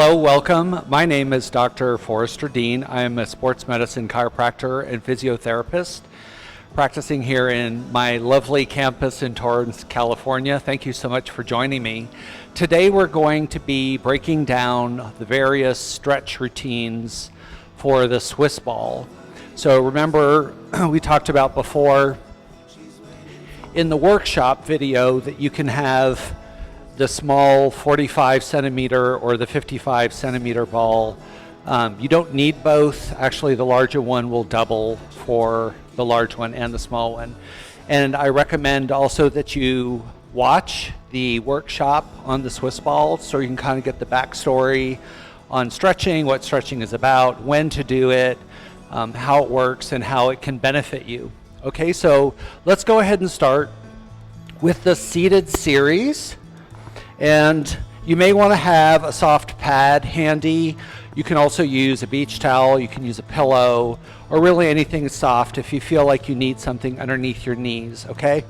Hello, welcome. My name is Dr. Forrester Dean. I am a sports medicine chiropractor and physiotherapist practicing here in my lovely campus in Torrance, California. Thank you so much for joining me. Today we're going to be breaking down the various stretch routines for the Swiss ball. So remember, we talked about before in the workshop video that you can have the small 45 centimeter or the 55 centimeter ball. You don't need both. Actually, the larger one will double for the large one and the small one. And I recommend also that you watch the workshop on the Swiss ball so you can kind of get the backstory on stretching, what stretching is about, when to do it, how it works, and how it can benefit you. Okay, so let's go ahead and start with the seated series. And you may want to have a soft pad handy. You can also use a beach towel, you can use a pillow, or really anything soft if you feel like you need something underneath your knees, okay?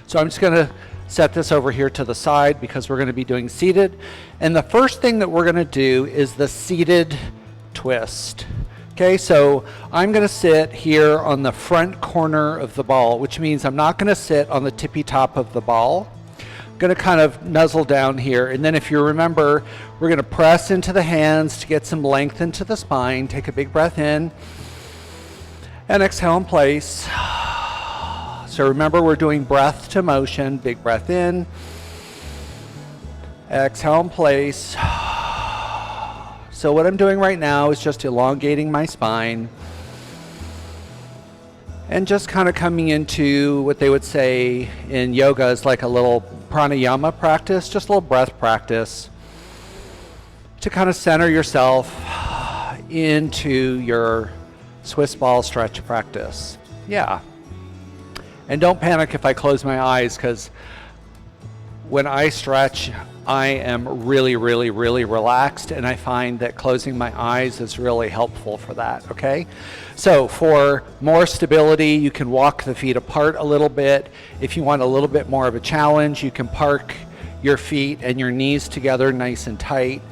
So I'm just going to set this over here to the side because we're going to be doing seated. And the first thing that we're going to do is the seated twist. Okay, so I'm going to sit here on the front corner of the ball, which means I'm not going to sit on the tippy top of the ball. Going to kind of nuzzle down here, and then if you remember, we're going to press into the hands to get some length into the spine. Take a big breath in and exhale in place. So remember, we're doing breath to motion. Big breath in, exhale in place. So what I'm doing right now is just elongating my spine and just kind of coming into what they would say in yoga is like a little pranayama practice, just a little breath practice to kind of center yourself into your Swiss ball stretch practice. Yeah. And don't panic if I close my eyes, because when I stretch, I am really relaxed, and I find that closing my eyes is really helpful for that, okay? So for more stability, you can walk the feet apart a little bit. If you want a little bit more of a challenge, you can park your feet and your knees together nice and tight.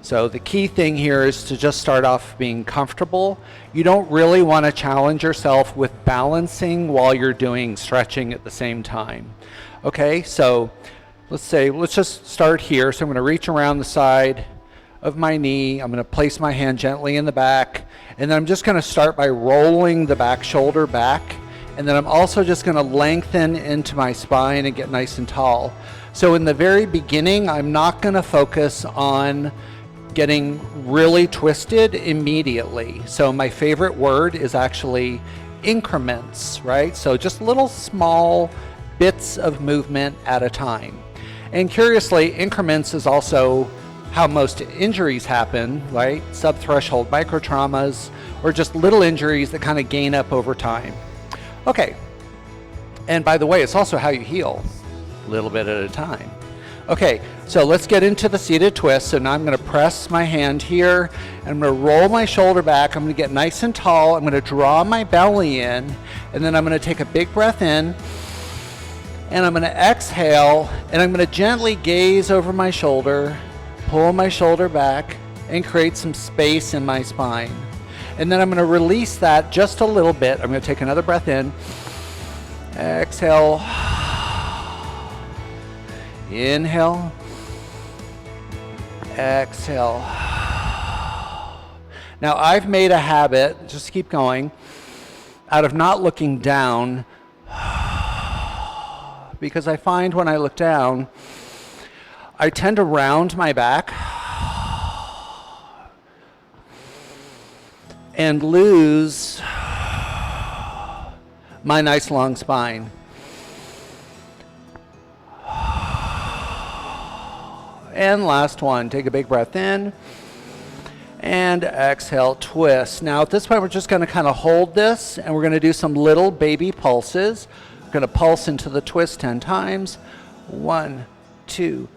So the key thing here is to just start off being comfortable. You don't really want to challenge yourself with balancing while you're doing stretching at the same time. Okay, so let's just start here. So I'm going to reach around the side of my knee. I'm going to place my hand gently in the back, and then I'm just going to start by rolling the back shoulder back, and then I'm also just going to lengthen into my spine and get nice and tall. So in the very beginning, I'm not going to focus on getting really twisted immediately. So my favorite word is actually increments, right? So just little small bits of movement at a time. And curiously, increments is also how most injuries happen, right? Subthreshold microtraumas, or just little injuries that kind of gain up over time. Okay, and by the way, it's also how you heal, a little bit at a time. Okay, so let's get into the seated twist. So now I'm going to press my hand here, and I'm going to roll my shoulder back. I'm going to get nice and tall. I'm going to draw my belly in, and then I'm going to take a big breath in, and I'm going to exhale, and I'm going to gently gaze over my shoulder, pull my shoulder back, and create some space in my spine. And then I'm going to release that just a little bit. I'm going to take another breath in, exhale, inhale, exhale. Now I've made a habit, just keep going, out of not looking down, because I find when I look down, I tend to round my back and lose my nice long spine. And last one, take a big breath in and exhale, twist. Now at this point, we're just going to kind of hold this, and we're going to do some little baby pulses. We're going to pulse into the twist 10 times. 1, 2,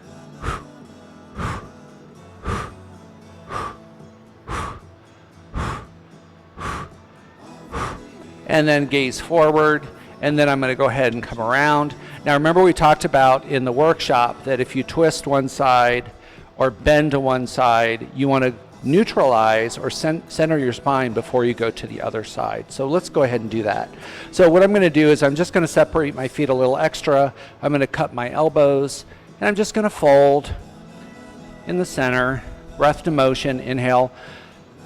and then gaze forward, and then I'm going to go ahead and come around. Now remember, we talked about in the workshop that if you twist one side or bend to one side. You want to neutralize or center your spine before you go to the other side. So let's go ahead and do that. So what I'm going to do is I'm just going to separate my feet a little extra. I'm going to cut my elbows, and I'm just going to fold in the center. Breath to motion, inhale.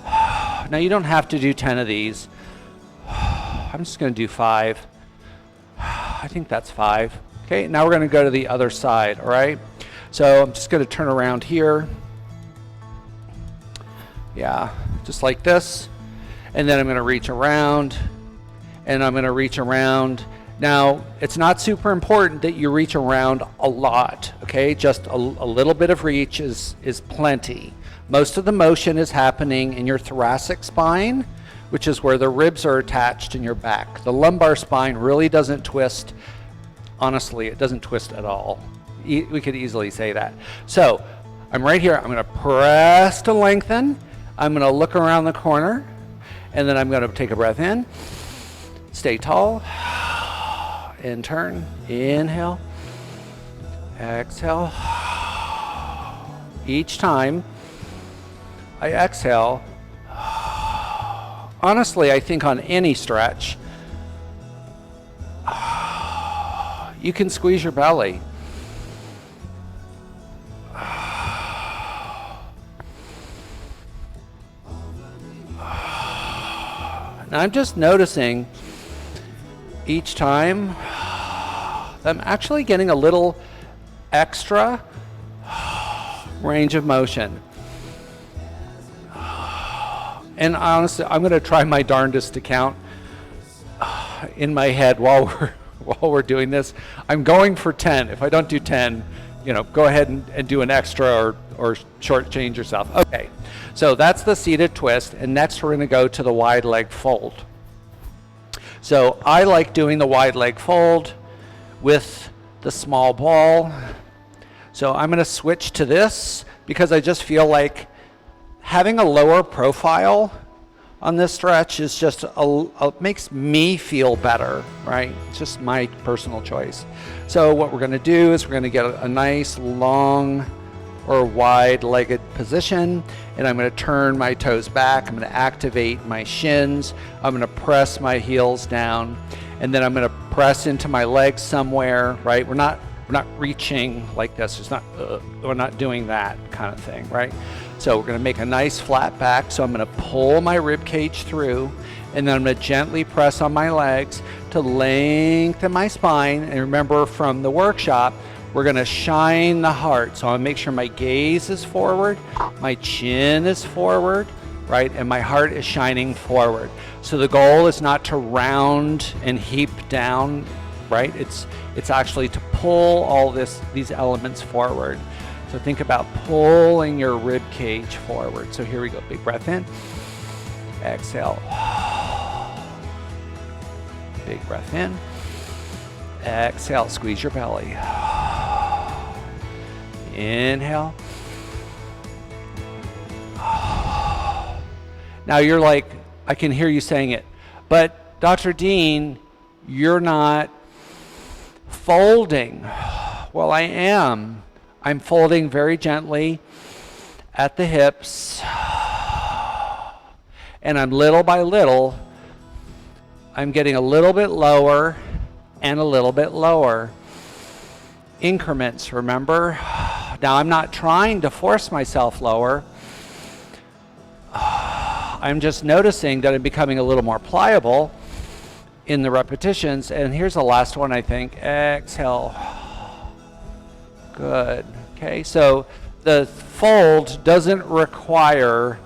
Now you don't have to do 10 of these. I'm just going to do 5. I think that's 5. Okay, now we're going to go to the other side, all right? So I'm just going to turn around here. Yeah, just like this. And then I'm going to reach around, and I'm going to reach around. Now, it's not super important that you reach around a lot, okay? Just a little bit of reach is plenty. Most of the motion is happening in your thoracic spine, which is where the ribs are attached in your back. The lumbar spine really doesn't twist. Honestly, it doesn't twist at all. We could easily say that. So I'm right here. I'm going to press to lengthen. I'm going to look around the corner, and then I'm going to take a breath in. Stay tall. And turn. Inhale. Exhale. Each time I exhale, honestly, I think on any stretch, you can squeeze your belly. Now I'm just noticing each time that I'm actually getting a little extra range of motion. And honestly, I'm going to try my darndest to count in my head while we're doing this. I'm going for 10. If I don't do 10, go ahead and do an extra or shortchange yourself. Okay, so that's the seated twist, and next we're going to go to the wide leg fold. So I like doing the wide leg fold with the small ball. So I'm going to switch to this because I just feel like having a lower profile on this stretch is just makes me feel better, right? It's just my personal choice. So what we're going to do is we're going to get a nice long or wide-legged position, and I'm going to turn my toes back. I'm going to activate my shins. I'm going to press my heels down, and then I'm going to press into my legs somewhere, right? We're not reaching like this. We're not doing that kind of thing, right? So we're going to make a nice flat back. So I'm going to pull my rib cage through, and then I'm going to gently press on my legs to lengthen my spine. And remember from the workshop, we're going to shine the heart. So I'll make sure my gaze is forward, my chin is forward, right? And my heart is shining forward. So the goal is not to round and heap down, right? It's actually to pull all these elements forward. So think about pulling your rib cage forward. So here we go. Big breath in. Exhale. Big breath in. Exhale. Squeeze your belly. Inhale. Now you're like, I can hear you saying it, but Dr. Dean, you're not folding. Well, I am. I'm folding very gently at the hips, and I'm little by little, I'm getting a little bit lower and a little bit lower. Increments, remember? Now I'm not trying to force myself lower. I'm just noticing that I'm becoming a little more pliable in the repetitions. And here's the last one, I think. Exhale. Good. Okay, so the fold doesn't require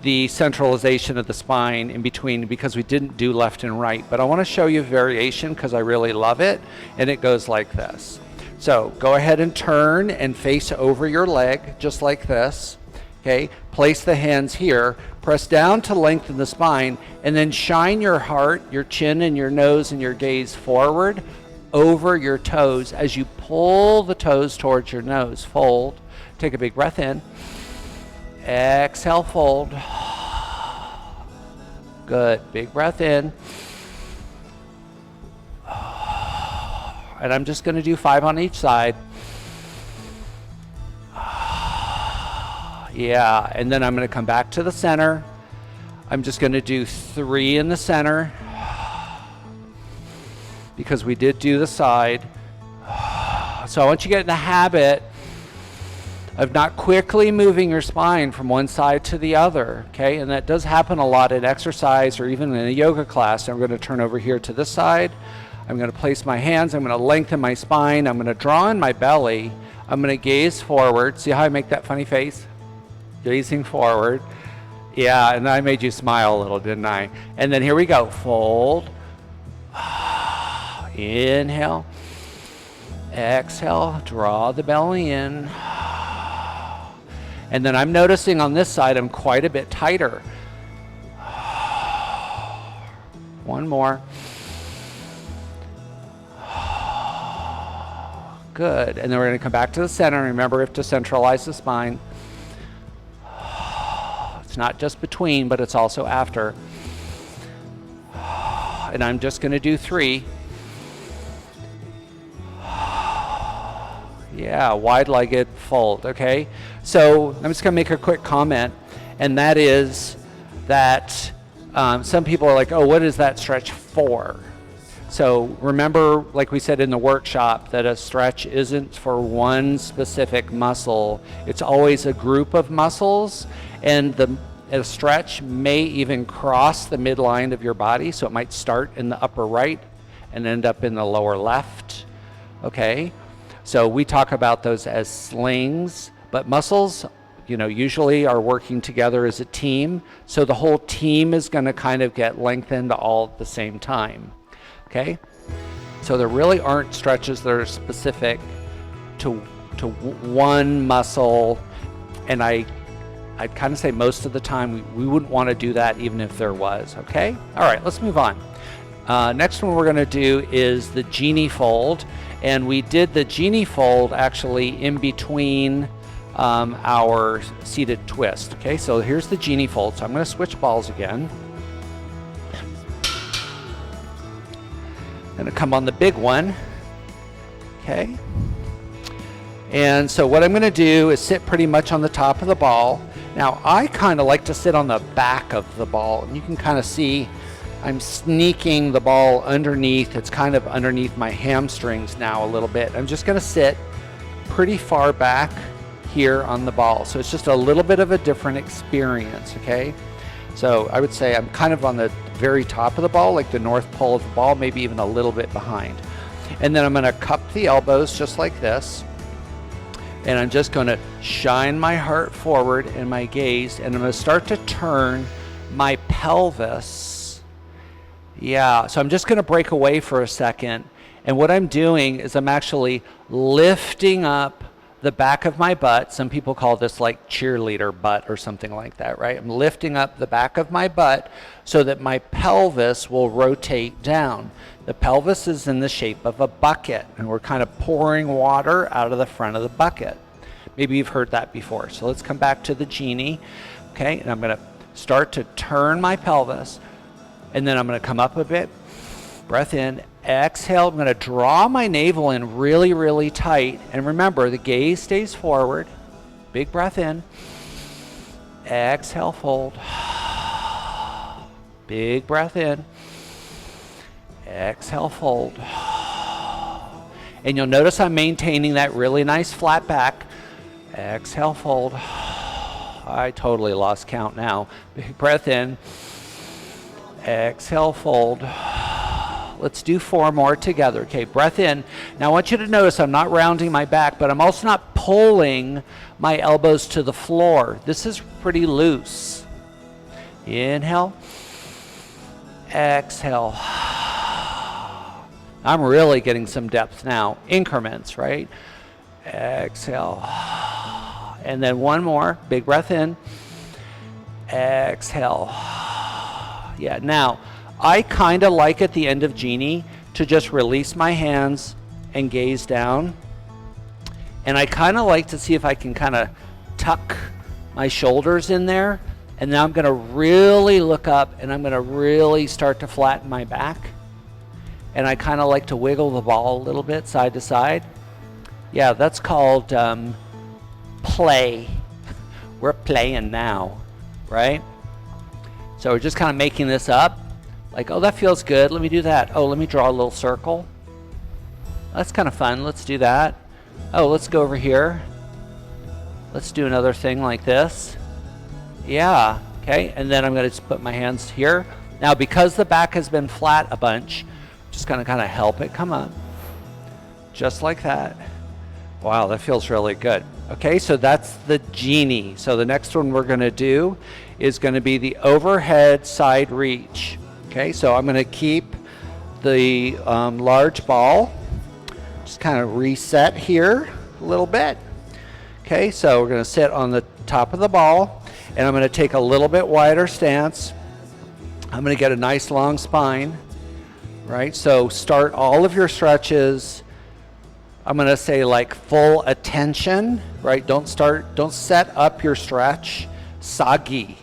the centralization of the spine in between because we didn't do left and right. But I want to show you variation because I really love it. And it goes like this. So go ahead and turn and face over your leg just like this. Okay, place the hands here, press down to lengthen the spine, and then shine your heart, your chin and your nose and your gaze forward over your toes as you pull the toes towards your nose. Fold. Take a big breath in. Exhale, fold. Good. Big breath in. And I'm just going to do 5 on each side. Yeah, and then I'm going to come back to the center. I'm just going to do 3 in the center because we did do the side. So I want you to get in the habit of not quickly moving your spine from one side to the other, okay? And that does happen a lot in exercise or even in a yoga class. I'm going to turn over here to this side. I'm going to place my hands. I'm going to lengthen my spine. I'm going to draw in my belly. I'm going to gaze forward. See how I make that funny face? Gazing forward. Yeah, and I made you smile a little, didn't I? And then here we go. Fold. Inhale. Exhale. Draw the belly in. And then I'm noticing on this side I'm quite a bit tighter. One more. Good. And then we're going to come back to the center. Remember, we have to centralize the spine. It's not just between, but it's also after. And I'm just going to do 3. Yeah, wide-legged fold, okay? So I'm just going to make a quick comment, and that is that some people are like, oh, what is that stretch for? So remember, like we said in the workshop, that a stretch isn't for one specific muscle. It's always a group of muscles, and a stretch may even cross the midline of your body, so it might start in the upper right and end up in the lower left, okay? So we talk about those as slings, but muscles, usually are working together as a team. So the whole team is going to kind of get lengthened all at the same time. Okay? So there really aren't stretches that are specific to one muscle. And I'd kind of say most of the time we wouldn't want to do that even if there was. Okay? All right, let's move on. Next one we're going to do is the genie fold. And we did the genie fold actually in between our seated twist. Okay, so here's the genie fold. So I'm going to switch balls again. I'm going to come on the big one. Okay. And so what I'm going to do is sit pretty much on the top of the ball. Now I kind of like to sit on the back of the ball. And you can kind of see I'm sneaking the ball underneath. It's kind of underneath my hamstrings now a little bit. I'm just going to sit pretty far back here on the ball. So it's just a little bit of a different experience, okay? So I would say I'm kind of on the very top of the ball, like the north pole of the ball, maybe even a little bit behind. And then I'm going to cup the elbows just like this. And I'm just going to shine my heart forward and my gaze, and I'm going to start to turn my pelvis. Yeah, so I'm just going to break away for a second. And what I'm doing is I'm actually lifting up the back of my butt. Some people call this like cheerleader butt or something like that, right? I'm lifting up the back of my butt so that my pelvis will rotate down. The pelvis is in the shape of a bucket, and we're kind of pouring water out of the front of the bucket. Maybe you've heard that before. So let's come back to the genie, okay? And I'm going to start to turn my pelvis. And then I'm going to come up a bit, breath in, exhale. I'm going to draw my navel in really, really tight. And remember, the gaze stays forward. Big breath in. Exhale, fold. Big breath in. Exhale, fold. And you'll notice I'm maintaining that really nice flat back. Exhale, fold. I totally lost count now. Big breath in. Exhale, fold. Let's do 4 more together. Okay, breath in. Now I want you to notice I'm not rounding my back, but I'm also not pulling my elbows to the floor. This is pretty loose. Inhale. Exhale. I'm really getting some depth now. Increments, right? Exhale. And then one more. Big breath in. Exhale. Yeah, now I kind of like at the end of genie to just release my hands and gaze down. And I kind of like to see if I can kind of tuck my shoulders in there. And now I'm going to really look up, and I'm going to really start to flatten my back. And I kind of like to wiggle the ball a little bit side to side. Yeah, that's called play. We're playing now, right? So we're just kind of making this up. Like, oh, that feels good. Let me do that. Oh, let me draw a little circle. That's kind of fun. Let's do that. Oh, let's go over here. Let's do another thing like this. Yeah, okay. And then I'm going to just put my hands here. Now, because the back has been flat a bunch, just going to kind of help it come up. Just like that. Wow, that feels really good. Okay, so that's the genie. So the next one we're going to do is going to be the overhead side reach. Okay, so I'm going to keep the large ball. Just kind of reset here a little bit. Okay, so we're going to sit on the top of the ball, and I'm going to take a little bit wider stance. I'm going to get a nice long spine, right? So start all of your stretches. I'm going to say like full attention, right? Don't set up your stretch soggy,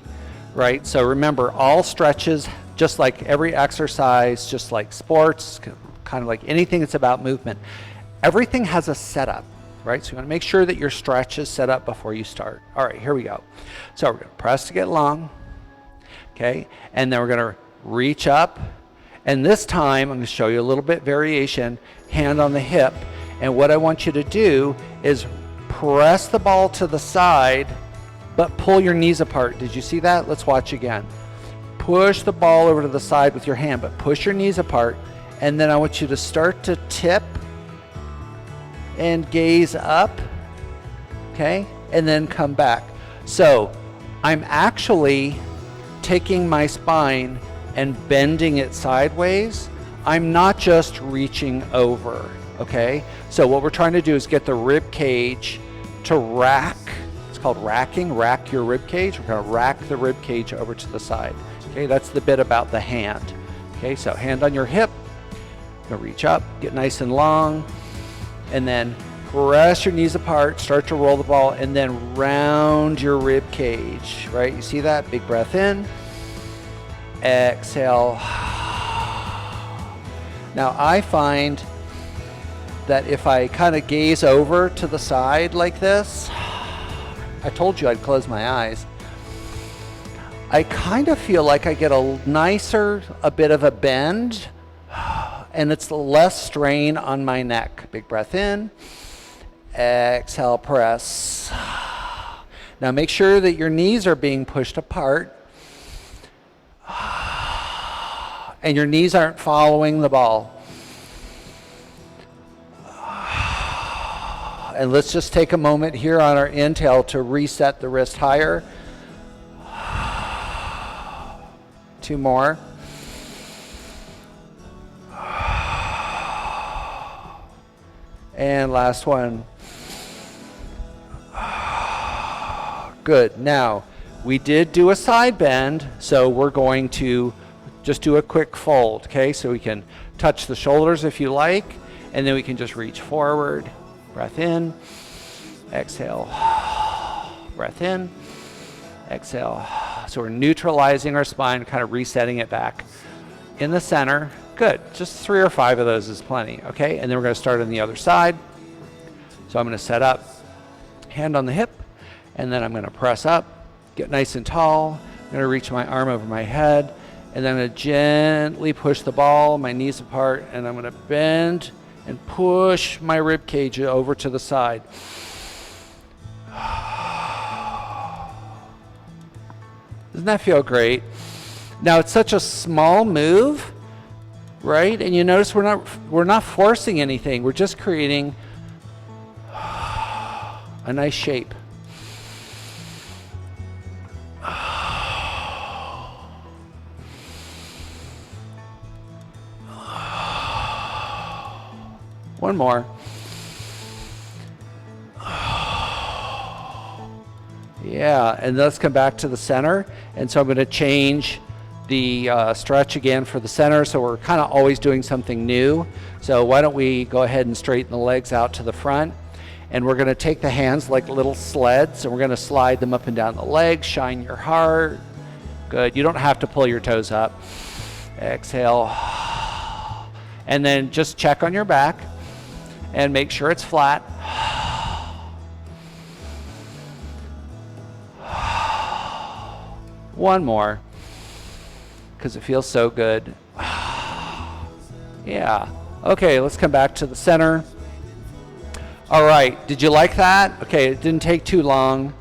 right? So remember, all stretches, just like every exercise, just like sports, kind of like anything that's about movement, everything has a setup, right? So you want to make sure that your stretch is set up before you start. All right, here we go. So we're going to press to get long, okay? And then we're going to reach up. And this time, I'm going to show you a little bit variation, hand on the hip. And what I want you to do is press the ball to the side, but pull your knees apart. Did you see that? Let's watch again. Push the ball over to the side with your hand, but push your knees apart. And then I want you to start to tip and gaze up, okay? And then come back. So I'm actually taking my spine and bending it sideways. I'm not just reaching over, okay? So what we're trying to do is get the rib cage to rack. It's called racking, rack your rib cage. We're gonna rack the rib cage over to the side. Okay, that's the bit about the hand. Okay, so hand on your hip, gonna reach up, get nice and long, and then press your knees apart, start to roll the ball, and then round your rib cage, right? You see that? Big breath in, exhale. Now I find that if I kind of gaze over to the side like this, I told you I'd close my eyes, I kind of feel like I get a bit of a bend, and it's less strain on my neck. Big breath in, exhale, press. Now make sure that your knees are being pushed apart, and your knees aren't following the ball. And let's just take a moment here on our inhale to reset the wrist higher. 2 more. And last one. Good. Now, we did do a side bend, so we're going to just do a quick fold, okay? So we can touch the shoulders if you like, and then we can just reach forward. Breath in, exhale, breath in, exhale. So we're neutralizing our spine, kind of resetting it back in the center. Good, just 3 or 5 of those is plenty, okay? And then we're gonna start on the other side. So I'm gonna set up, hand on the hip, and then I'm gonna press up, get nice and tall. I'm gonna reach my arm over my head, and then I'm gonna gently push the ball, my knees apart, and I'm gonna bend and push my rib cage over to the side. Doesn't that feel great? Now it's such a small move, right? And you notice we're not forcing anything. We're just creating a nice shape. One more. Yeah, and let's come back to the center. And so I'm going to change the stretch again for the center. So we're kind of always doing something new. So why don't we go ahead and straighten the legs out to the front. And we're going to take the hands like little sleds, and we're going to slide them up and down the legs. Shine your heart. Good. You don't have to pull your toes up. Exhale. And then just check on your back and make sure it's flat. One more, because it feels so good. Yeah. Okay, let's come back to the center. All right, did you like that? Okay, it didn't take too long.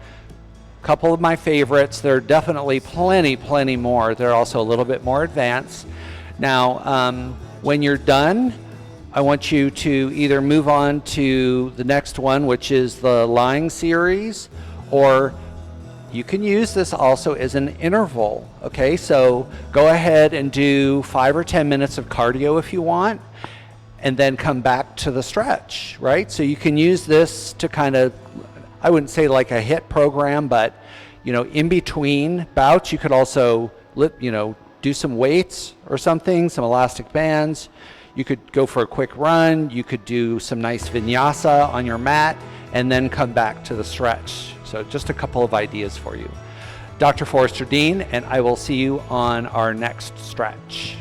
Couple of my favorites. There are definitely plenty more. They're also a little bit more advanced. Now, when you're done, I want you to either move on to the next one, which is the lying series, or you can use this also as an interval. Okay, so go ahead and do 5 or 10 minutes of cardio if you want, and then come back to the stretch, right? So you can use this to kind of, I wouldn't say like a HIIT program, but in between bouts, you could also do some weights or something, some elastic bands. You could go for a quick run. You could do some nice vinyasa on your mat and then come back to the stretch. So just a couple of ideas for you. Dr. Forrester Dean, and I will see you on our next stretch.